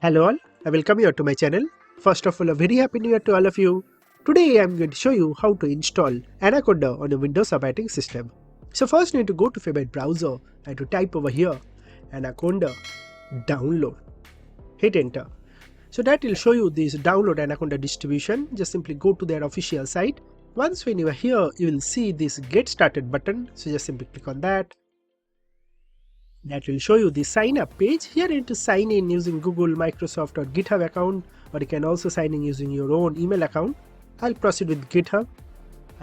Hello all, I welcome you to my channel. First of all, a very happy new year to all of you. Today I am going to show you how to install Anaconda on a Windows operating system. So first you need to go to favorite browser and to type over here Anaconda download. Hit enter. So that will show you this download Anaconda distribution. Just simply go to their official site. Once when you are here, you will see this get started button. So just simply click on that. That will show you the sign up page. Here you need to sign in using Google, Microsoft or GitHub account, or you can also sign in using your own email account. I'll proceed with GitHub.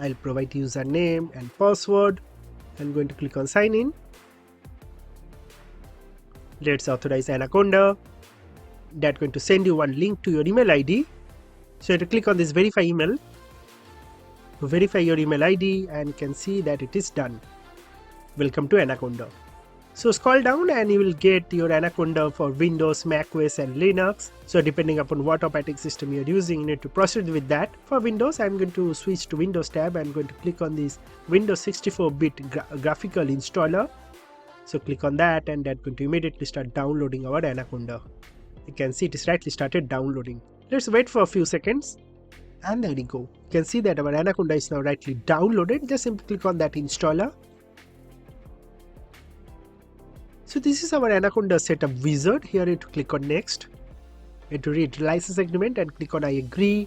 I'll provide username and password. I'm going to click on sign in. Let's authorize Anaconda. That's going to send you one link to your email ID. So you have to click on this verify email to verify your email ID, and you can see that it is done. Welcome to Anaconda. So scroll down and you will get your Anaconda for Windows, Mac OS and Linux. So depending upon what operating system you are using, you need to proceed with that. For Windows, I am going to switch to Windows tab. I am going to click on this Windows 64-bit graphical installer. So click on that and that's going to immediately start downloading our Anaconda. You can see it is rightly started downloading. Let's wait for a few seconds. And there we go. You can see that our Anaconda is now rightly downloaded. Just simply click on that installer. So this is our Anaconda setup wizard. Here you have to click on next. You have to read license agreement and click on I agree.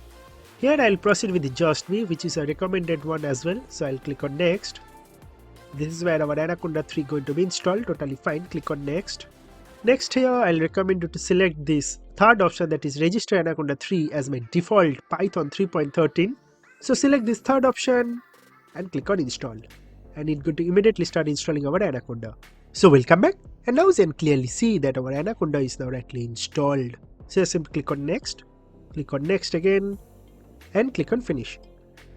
Here I'll proceed with the Just Me, which is a recommended one as well. So I'll click on next. This is where our Anaconda 3 going to be installed. Totally fine. Click on next. Next here I'll recommend you to select this third option, that is register Anaconda 3 as my default Python 3.13. So select this third option and click on install. And it's going to immediately start installing our Anaconda. So welcome back, and now you can clearly see that our Anaconda is now rightly installed. So just simply click on next again and click on finish.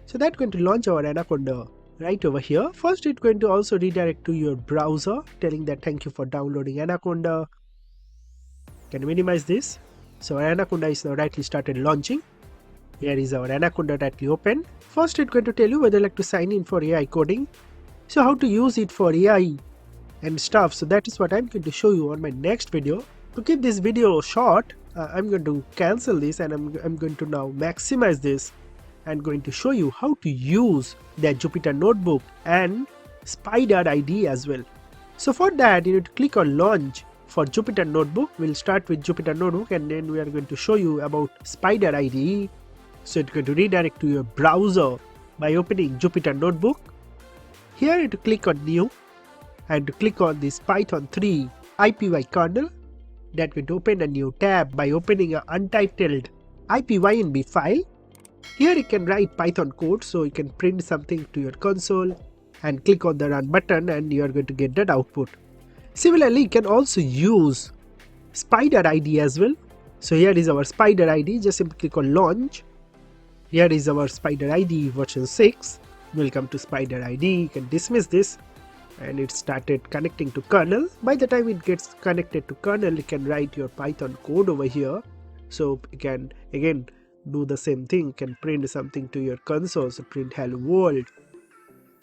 So that's going to launch our Anaconda right over here. First it's going to also redirect to your browser telling that thank you for downloading Anaconda. Can minimize this. So our Anaconda is now rightly started launching. Here is our Anaconda rightly open. First it's going to tell you whether you like to sign in for AI coding. So how to use it for AI and stuff. So that is what I'm going to show you on my next video. To keep this video short, I'm going to cancel this and I'm going to now maximize this and going to show you how to use the Jupyter Notebook and Spyder IDE as well. So for that you need to click on launch for Jupyter Notebook. We'll start with Jupyter Notebook and then we are going to show you about Spyder IDE. So it's going to redirect to your browser by opening Jupyter Notebook. Here you have to click on new and to click on this Python 3 IPY kernel. That will open a new tab by opening an untitled IPYNB file. Here you can write Python code, so you can print something to your console and click on the run button and you are going to get that output. Similarly, you can also use Spyder IDE as well. So here is our Spyder IDE. Just simply click on launch. Here is our Spyder IDE version 6. Welcome to Spyder IDE. You can dismiss this. And it started connecting to kernel. By the time it gets connected to kernel, you can write your Python code over here. So you can again do the same thing. You can print something to your console, so print hello world.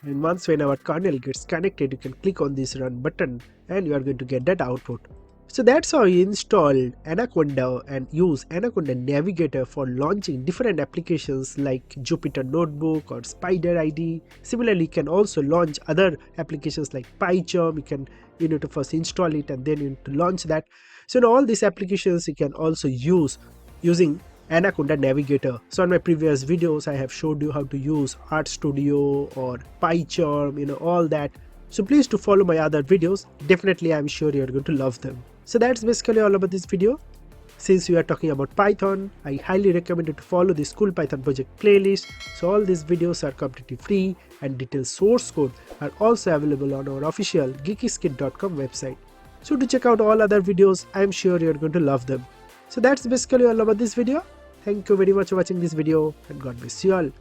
And once when our kernel gets connected, you can click on this run button and you are going to get that output. So that's how you install Anaconda and use Anaconda Navigator for launching different applications like Jupyter Notebook or Spyder IDE. Similarly, you can also launch other applications like PyCharm. You need to first install it and then you need to launch that. So in all these applications you can also use using Anaconda Navigator. So on my previous videos I have showed you how to use Art Studio or PyCharm, all that. So please do follow my other videos. Definitely I'm sure you're going to love them. So that's basically all about this video. Since we are talking about Python, I highly recommend you to follow the School Python project playlist. So all these videos are completely free and detailed source code are also available on our official geekyskit.com website. So to check out all other videos, I'm sure you're going to love them. So that's basically all about this video. Thank you very much for watching this video and God bless you all.